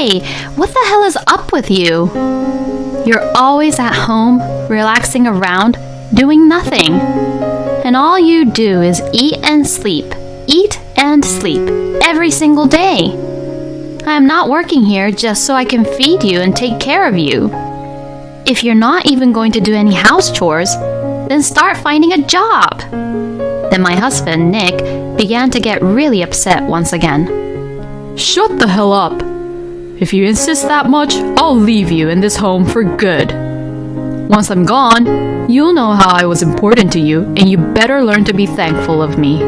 Hey, what the hell is up with you? You're always at home, relaxing around, doing nothing. And all you do is eat and sleep every single day. I am not working here just so I can feed you and take care of you. If you're not even going to do any house chores, then start finding a job. Then my husband, Nick, began to get really upset once again. Shut the hell up. If you insist that much, I'll leave you in this home for good. Once I'm gone, you'll know how I was important to you, and you better learn to be thankful of me.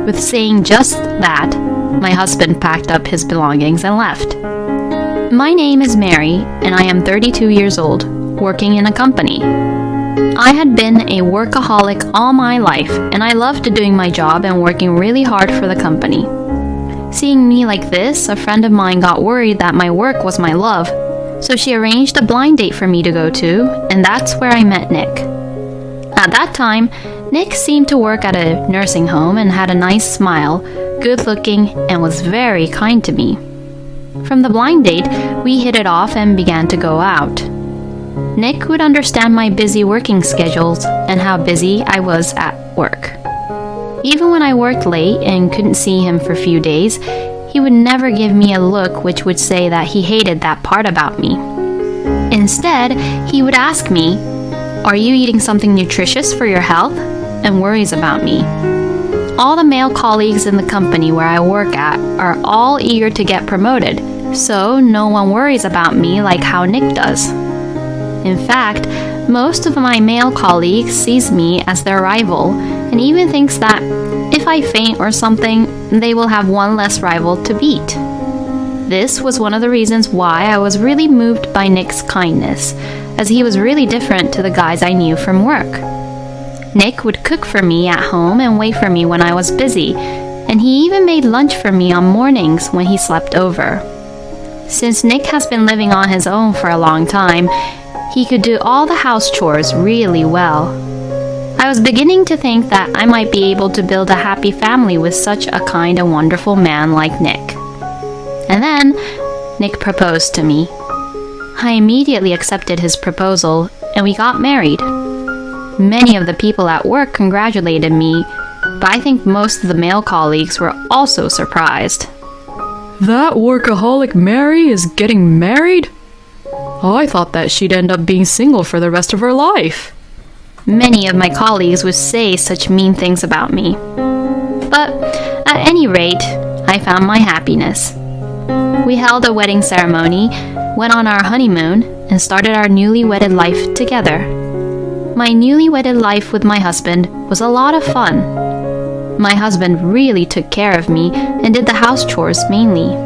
With saying just that, my husband packed up his belongings and left. My name is Mary, and I am 32 years old, working in a company. I had been a workaholic all my life, and I loved doing my job and working really hard for the company. Seeing me like this, a friend of mine got worried that my work was my love, so she arranged a blind date for me to go to, and that's where I met Nick. At that time, Nick seemed to work at a nursing home and had a nice smile, good looking, and was very kind to me. From the blind date, we hit it off and began to go out. Nick would understand my busy working schedules and how busy I was at work. Even when I worked late and couldn't see him for a few days, he would never give me a look which would say that he hated that part about me. Instead, he would ask me, "Are you eating something nutritious for your health?" and worries about me. All the male colleagues in the company where I work at are all eager to get promoted, so no one worries about me like how Nick does. In fact, most of my male colleagues sees me as their rival and even thinks that if I faint or something, they will have one less rival to beat. This was one of the reasons why I was really moved by Nick's kindness, as he was really different to the guys I knew from work. Nick would cook for me at home and wait for me when I was busy, and he even made lunch for me on mornings when he slept over. Since Nick has been living on his own for a long time, he could do all the house chores really well. I was beginning to think that I might be able to build a happy family with such a kind and wonderful man like Nick. And then, Nick proposed to me. I immediately accepted his proposal, and we got married. Many of the people at work congratulated me, but I think most of the male colleagues were also surprised. That workaholic Mary is getting married? I thought that she'd end up being single for the rest of her life. Many of my colleagues would say such mean things about me. But at any rate, I found my happiness. We held a wedding ceremony, went on our honeymoon, and started our newly wedded life together. My newly wedded life with my husband was a lot of fun. My husband really took care of me and did the house chores mainly.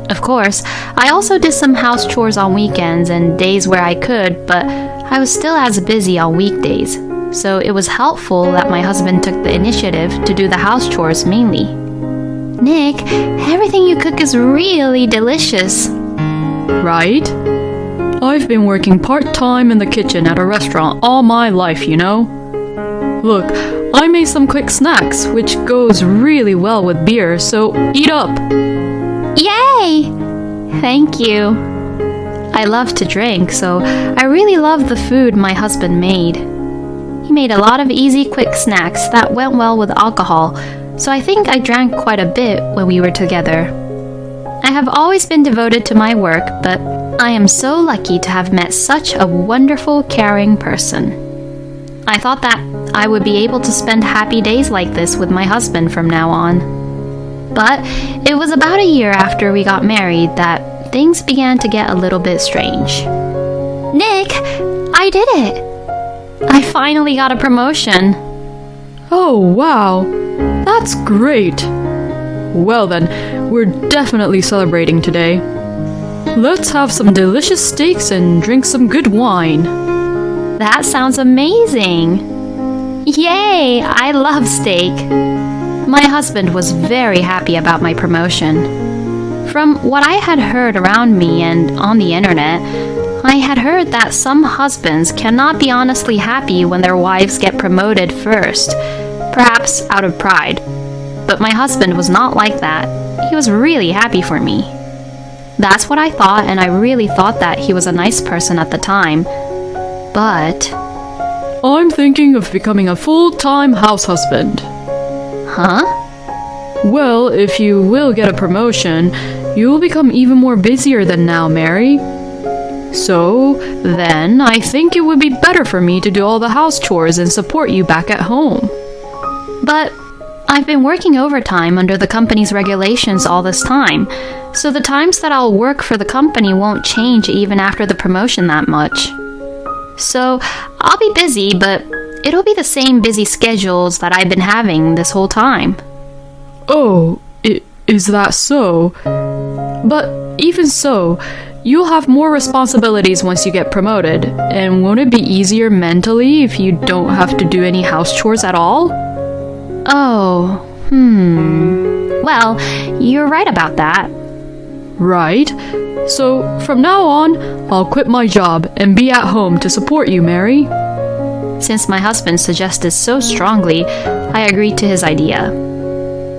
Of course, I also did some house chores on weekends and days where I could, but I was still as busy on weekdays, so it was helpful that my husband took the initiative to do the house chores mainly. Nick, everything you cook is really delicious. Right? I've been working part-time in the kitchen at a restaurant all my life, you know. Look, I made some quick snacks, which goes really well with beer, so eat up. Yay! Thank you. I love to drink, so I really love the food my husband made. He made a lot of easy, quick snacks that went well with alcohol, so I think I drank quite a bit when we were together. I have always been devoted to my work, but I am so lucky to have met such a wonderful, caring person. I thought that I would be able to spend happy days like this with my husband from now on. But it was about a year after we got married that things began to get a little bit strange. Nick, I did it! I finally got a promotion. Oh, wow. That's great. Well then, we're definitely celebrating today. Let's have some delicious steaks and drink some good wine. That sounds amazing! Yay! I love steak. My husband was very happy about my promotion. From what I had heard around me and on the internet, I had heard that some husbands cannot be honestly happy when their wives get promoted first, perhaps out of pride. But my husband was not like that. He was really happy for me. That's what I thought, and I really thought that he was a nice person at the time. But... I'm thinking of becoming a full-time house husband. Huh? Well, if you will get a promotion, you will become even more busier than now, Mary. So, then, I think it would be better for me to do all the house chores and support you back at home. But I've been working overtime under the company's regulations all this time, so the times that I'll work for the company won't change even after the promotion that much. So, I'll be busy, but it'll be the same busy schedules that I've been having this whole time. Oh, is that so? But even so, you'll have more responsibilities once you get promoted, and won't it be easier mentally if you don't have to do any house chores at all? Oh, Well, you're right about that. Right. So, from now on, I'll quit my job and be at home to support you, Mary. Since my husband suggested so strongly, I agreed to his idea.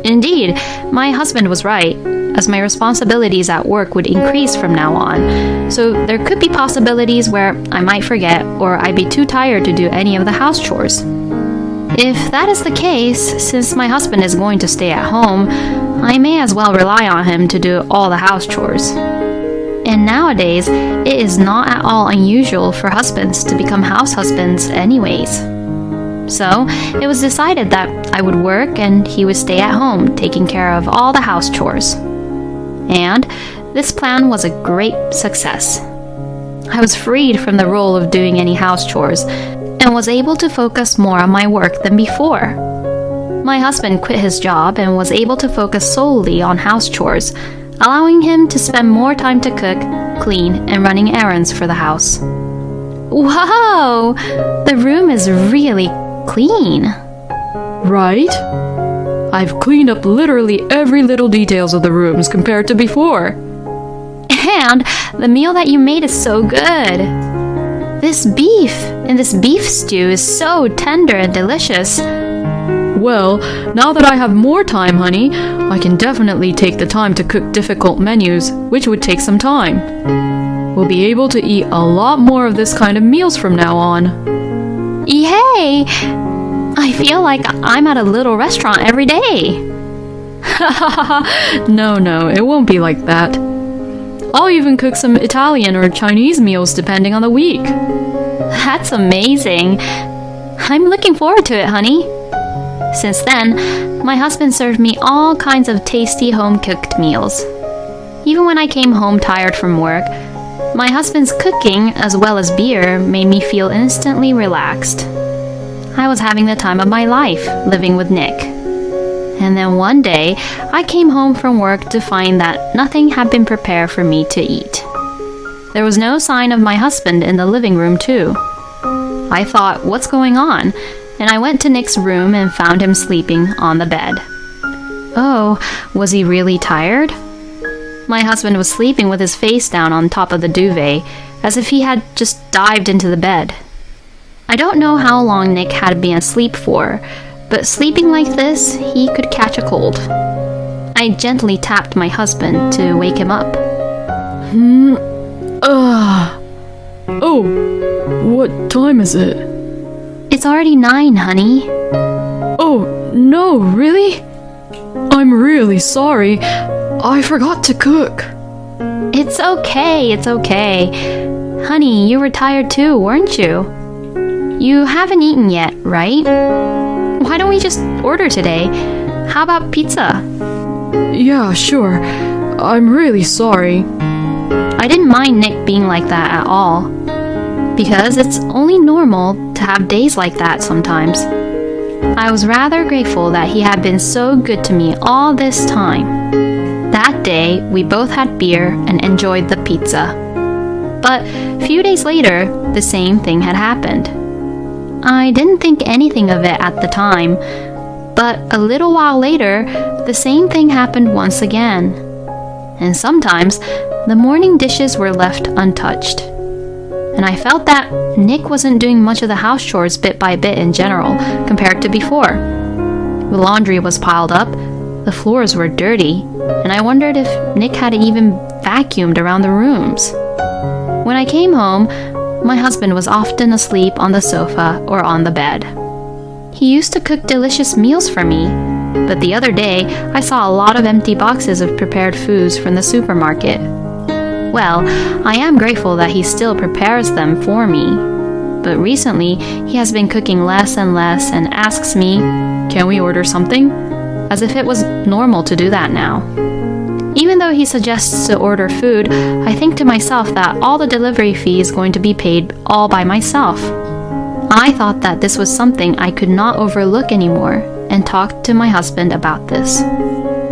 Indeed, my husband was right, as my responsibilities at work would increase from now on, so there could be possibilities where I might forget or I'd be too tired to do any of the house chores. If that is the case, since my husband is going to stay at home, I may as well rely on him to do all the house chores. And nowadays, it is not at all unusual for husbands to become house husbands anyways. So, it was decided that I would work and he would stay at home taking care of all the house chores. And this plan was a great success. I was freed from the role of doing any house chores and was able to focus more on my work than before. My husband quit his job and was able to focus solely on house chores, allowing him to spend more time to cook, clean, and running errands for the house. Wow! The room is really clean. Right? I've cleaned up literally every little details of the rooms compared to before. And the meal that you made is so good. This beef stew is so tender and delicious. Well, now that I have more time, honey, I can definitely take the time to cook difficult menus, which would take some time. We'll be able to eat a lot more of this kind of meals from now on. Yay! I feel like I'm at a little restaurant every day. No, it won't be like that. I'll even cook some Italian or Chinese meals depending on the week. That's amazing. I'm looking forward to it, honey. Since then, my husband served me all kinds of tasty home-cooked meals. Even when I came home tired from work, my husband's cooking, as well as beer, made me feel instantly relaxed. I was having the time of my life, living with Nick. And then one day, I came home from work to find that nothing had been prepared for me to eat. There was no sign of my husband in the living room, too. I thought, what's going on? And I went to Nick's room and found him sleeping on the bed. Oh, was he really tired? My husband was sleeping with his face down on top of the duvet, as if he had just dived into the bed. I don't know how long Nick had been asleep for, but sleeping like this, he could catch a cold. I gently tapped my husband to wake him up. Oh, what time is it? It's already 9, honey. Oh, no, really? I'm really sorry. I forgot to cook. It's okay. Honey, you were tired too, weren't you? You haven't eaten yet, right? Why don't we just order today? How about pizza? Yeah, sure. I'm really sorry. I didn't mind Nick being like that at all, because it's only normal to have days like that sometimes. I was rather grateful that he had been so good to me all this time. That day, we both had beer and enjoyed the pizza. But a few days later, the same thing had happened. I didn't think anything of it at the time, but a little while later, the same thing happened once again. And sometimes, the morning dishes were left untouched. And I felt that Nick wasn't doing much of the house chores bit by bit in general, compared to before. The laundry was piled up, The floors were dirty, and I wondered if Nick had even vacuumed around the rooms. When I came home, my husband was often asleep on the sofa or on the bed. He used to cook delicious meals for me, but the other day I saw a lot of empty boxes of prepared foods from the supermarket. Well, I am grateful that he still prepares them for me, but recently he has been cooking less and less and asks me, "Can we order something?" as if it was normal to do that now. Even though he suggests to order food, I think to myself that all the delivery fee is going to be paid all by myself. I thought that this was something I could not overlook anymore and talked to my husband about this.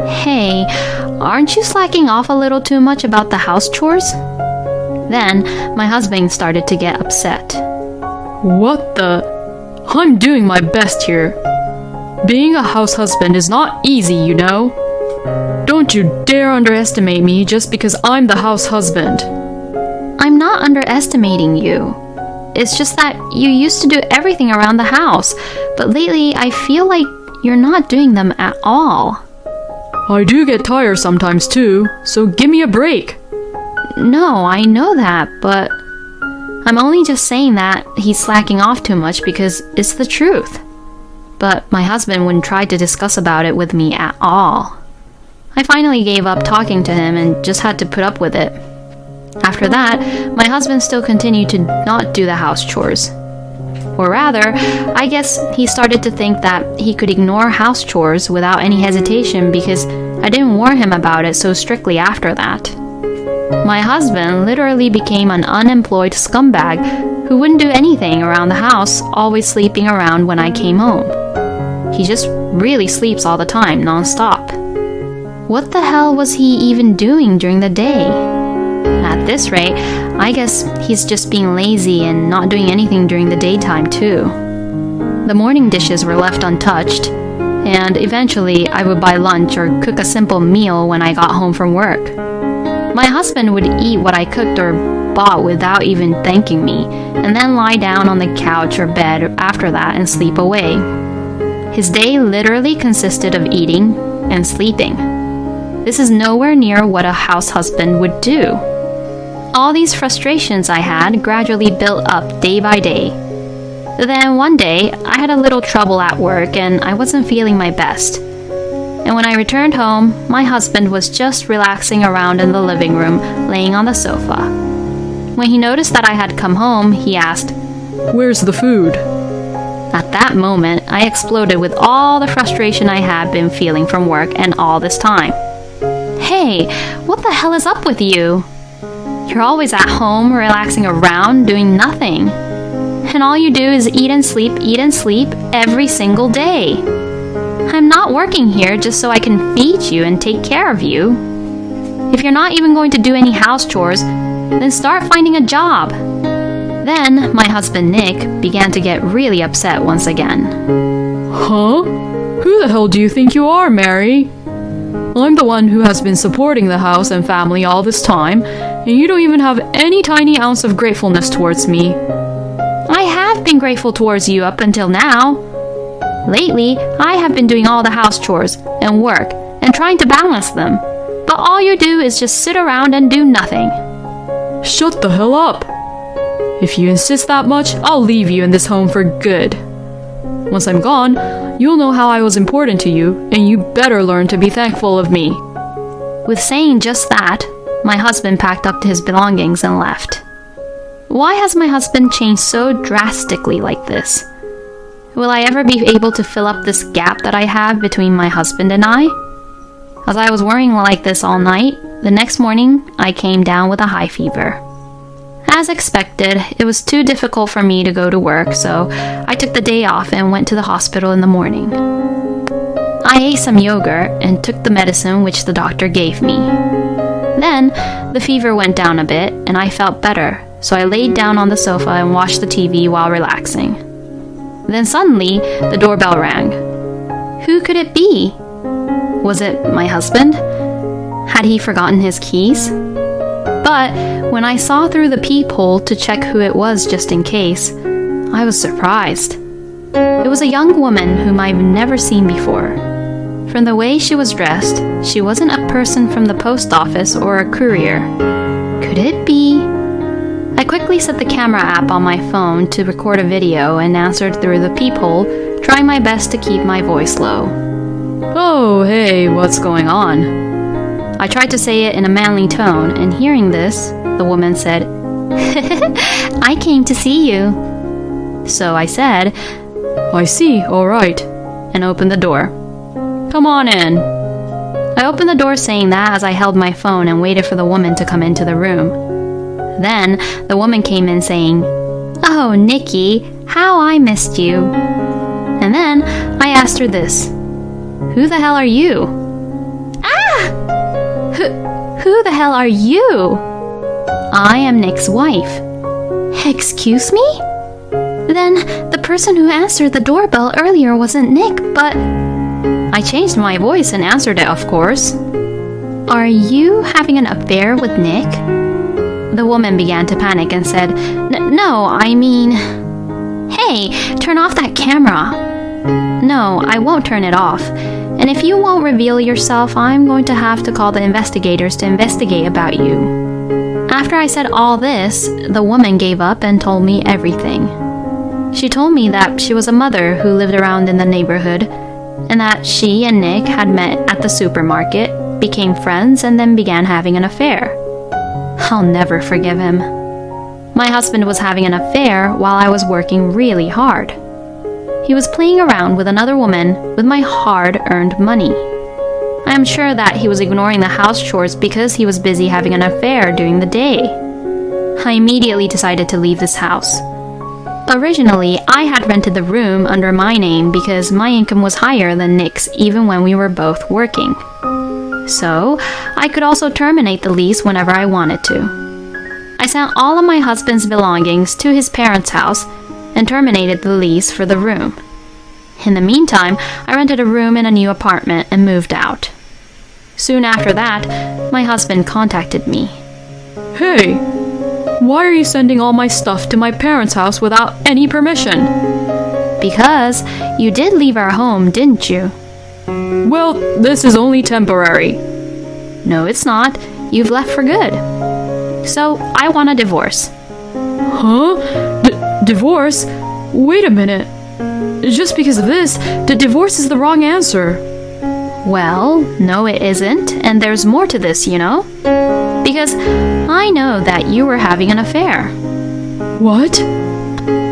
"Hey, aren't you slacking off a little too much about the house chores?" Then my husband started to get upset. What the? I'm doing my best here. Being a house husband is not easy, you know. Don't you dare underestimate me just because I'm the house husband. I'm not underestimating you. It's just that you used to do everything around the house, but lately I feel like you're not doing them at all. I do get tired sometimes too, so give me a break. No, I know that, but I'm only just saying that he's slacking off too much because it's the truth. But my husband wouldn't try to discuss about it with me at all. I finally gave up talking to him and just had to put up with it. After that, my husband still continued to not do the house chores. Or rather, I guess he started to think that he could ignore house chores without any hesitation because I didn't warn him about it so strictly after that. My husband literally became an unemployed scumbag who wouldn't do anything around the house, always sleeping around when I came home. He just really sleeps all the time, non-stop. What the hell was he even doing during the day? At this rate, I guess he's just being lazy and not doing anything during the daytime too. The morning dishes were left untouched, and eventually I would buy lunch or cook a simple meal when I got home from work. My husband would eat what I cooked or bought without even thanking me, and then lie down on the couch or bed after that and sleep away. His day literally consisted of eating and sleeping. This is nowhere near what a house husband would do. All these frustrations I had gradually built up day by day. Then one day, I had a little trouble at work and I wasn't feeling my best. And when I returned home, my husband was just relaxing around in the living room, laying on the sofa. When he noticed that I had come home, he asked, "Where's the food?" At that moment, I exploded with all the frustration I had been feeling from work and all this time. "Hey, what the hell is up with you? You're always at home, relaxing around, doing nothing. And all you do is eat and sleep every single day. I'm not working here just so I can feed you and take care of you. If you're not even going to do any house chores, then start finding a job." Then my husband Nick began to get really upset once again. Huh? Who the hell do you think you are, Mary? I'm the one who has been supporting the house and family all this time, and you don't even have any tiny ounce of gratefulness towards me. I have been grateful towards you up until now. Lately, I have been doing all the house chores and work and trying to balance them, but all you do is just sit around and do nothing. Shut the hell up! If you insist that much, I'll leave you in this home for good. Once I'm gone, you'll know how I was important to you, and you better learn to be thankful of me. With saying just that, my husband packed up his belongings and left. Why has my husband changed so drastically like this? Will I ever be able to fill up this gap that I have between my husband and I? As I was worrying like this all night, the next morning I came down with a high fever. As expected, it was too difficult for me to go to work, so I took the day off and went to the hospital in the morning. I ate some yogurt and took the medicine which the doctor gave me. Then, the fever went down a bit and I felt better, so I laid down on the sofa and watched the TV while relaxing. Then suddenly, the doorbell rang. Who could it be? Was it my husband? Had he forgotten his keys? But when I saw through the peephole to check who it was just in case, I was surprised. It was a young woman whom I've never seen before. From the way she was dressed, she wasn't a person from the post office or a courier. Could it be? I quickly set the camera app on my phone to record a video and answered through the peephole, trying my best to keep my voice low. Oh, hey, what's going on? I tried to say it in a manly tone, and hearing this, the woman said, I came to see you. So I said, I see, all right, and opened the door. Come on in. I opened the door saying that as I held my phone and waited for the woman to come into the room. Then, the woman came in saying, Oh, Nikki, how I missed you. And then, I asked her this. Who the hell are you? Who the hell are you? I am Nick's wife. Excuse me? Then the person who answered the doorbell earlier wasn't Nick, but... I changed my voice and answered it, of course. Are you having an affair with Nick? The woman began to panic and said, No, I mean... Hey, turn off that camera. No, I won't turn it off. And if you won't reveal yourself, I'm going to have to call the investigators to investigate about you. After I said all this, the woman gave up and told me everything. She told me that she was a mother who lived around in the neighborhood, and that she and Nick had met at the supermarket, became friends, and then began having an affair. I'll never forgive him. My husband was having an affair while I was working really hard. He was playing around with another woman with my hard-earned money. I am sure that he was ignoring the house chores because he was busy having an affair during the day. I immediately decided to leave this house. Originally, I had rented the room under my name because my income was higher than Nick's even when we were both working. So, I could also terminate the lease whenever I wanted to. I sent all of my husband's belongings to his parents' house and terminated the lease for the room. In the meantime, I rented a room in a new apartment and moved out. Soon after that, my husband contacted me. Hey, why are you sending all my stuff to my parents' house without any permission? Because you did leave our home, didn't you? Well, this is only temporary. No, it's not. You've left for good. So, I want a divorce. Huh? Divorce? Wait a minute. Just because of this, the divorce is the wrong answer. Well, no it isn't, and there's more to this, you know? Because I know that you were having an affair. What?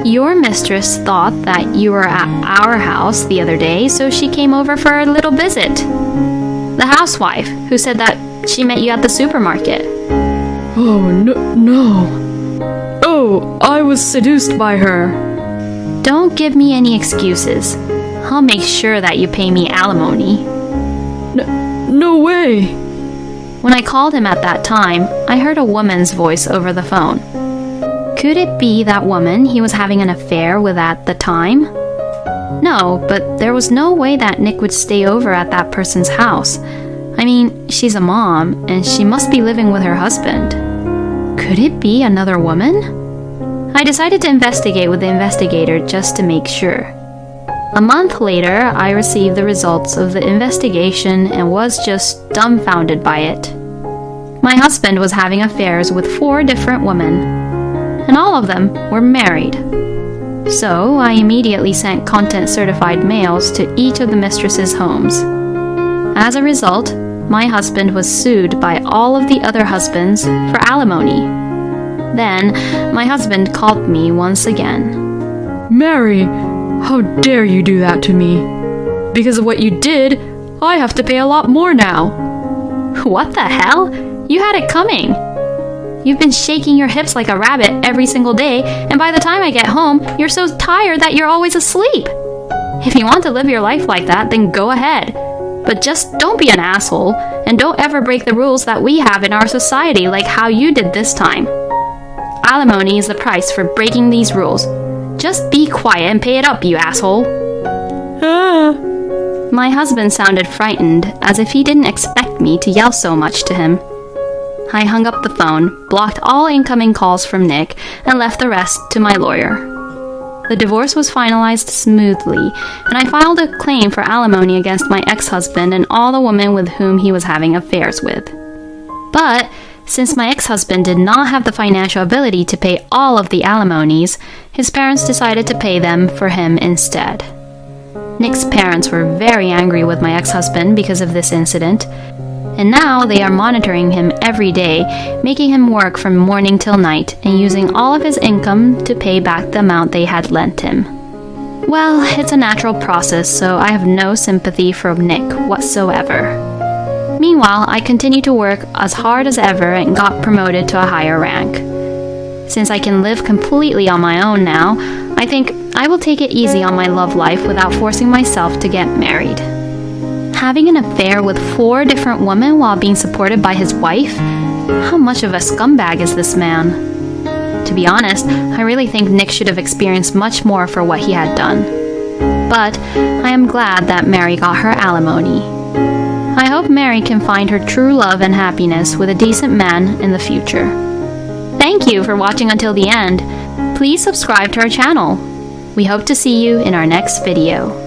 Your mistress thought that you were at our house the other day, so she came over for a little visit. The housewife, who said that she met you at the supermarket. Oh, no. Oh, I was seduced by her. Don't give me any excuses. I'll make sure that you pay me alimony. No way. When I called him at that time, I heard a woman's voice over the phone. Could it be that woman he was having an affair with at the time? No, but there was no way that Nick would stay over at that person's house. I mean, she's a mom, and she must be living with her husband. Could it be another woman? I decided to investigate with the investigator just to make sure. A month later, I received the results of the investigation and was just dumbfounded by it. My husband was having affairs with 4 different women, and all of them were married. So I immediately sent content-certified mails to each of the mistresses' homes. As a result, my husband was sued by all of the other husbands for alimony. Then, my husband called me once again. Mary, how dare you do that to me? Because of what you did, I have to pay a lot more now. What the hell? You had it coming. You've been shaking your hips like a rabbit every single day, and by the time I get home, you're so tired that you're always asleep. If you want to live your life like that, then go ahead. But just don't be an asshole, and don't ever break the rules that we have in our society like how you did this time. Alimony is the price for breaking these rules. Just be quiet and pay it up, you asshole. My husband sounded frightened, as if he didn't expect me to yell so much to him. I hung up the phone, blocked all incoming calls from Nick, and left the rest to my lawyer. The divorce was finalized smoothly, and I filed a claim for alimony against my ex-husband and all the women with whom he was having affairs with. But since my ex-husband did not have the financial ability to pay all of the alimonies, his parents decided to pay them for him instead. Nick's parents were very angry with my ex-husband because of this incident, and now they are monitoring him every day, making him work from morning till night and using all of his income to pay back the amount they had lent him. Well, it's a natural process, so I have no sympathy for Nick whatsoever. Meanwhile, I continued to work as hard as ever and got promoted to a higher rank. Since I can live completely on my own now, I think I will take it easy on my love life without forcing myself to get married. Having an affair with 4 different women while being supported by his wife? How much of a scumbag is this man? To be honest, I really think Nick should have experienced much more for what he had done. But I am glad that Mary got her alimony. I hope Mary can find her true love and happiness with a decent man in the future. Thank you for watching until the end. Please subscribe to our channel. We hope to see you in our next video.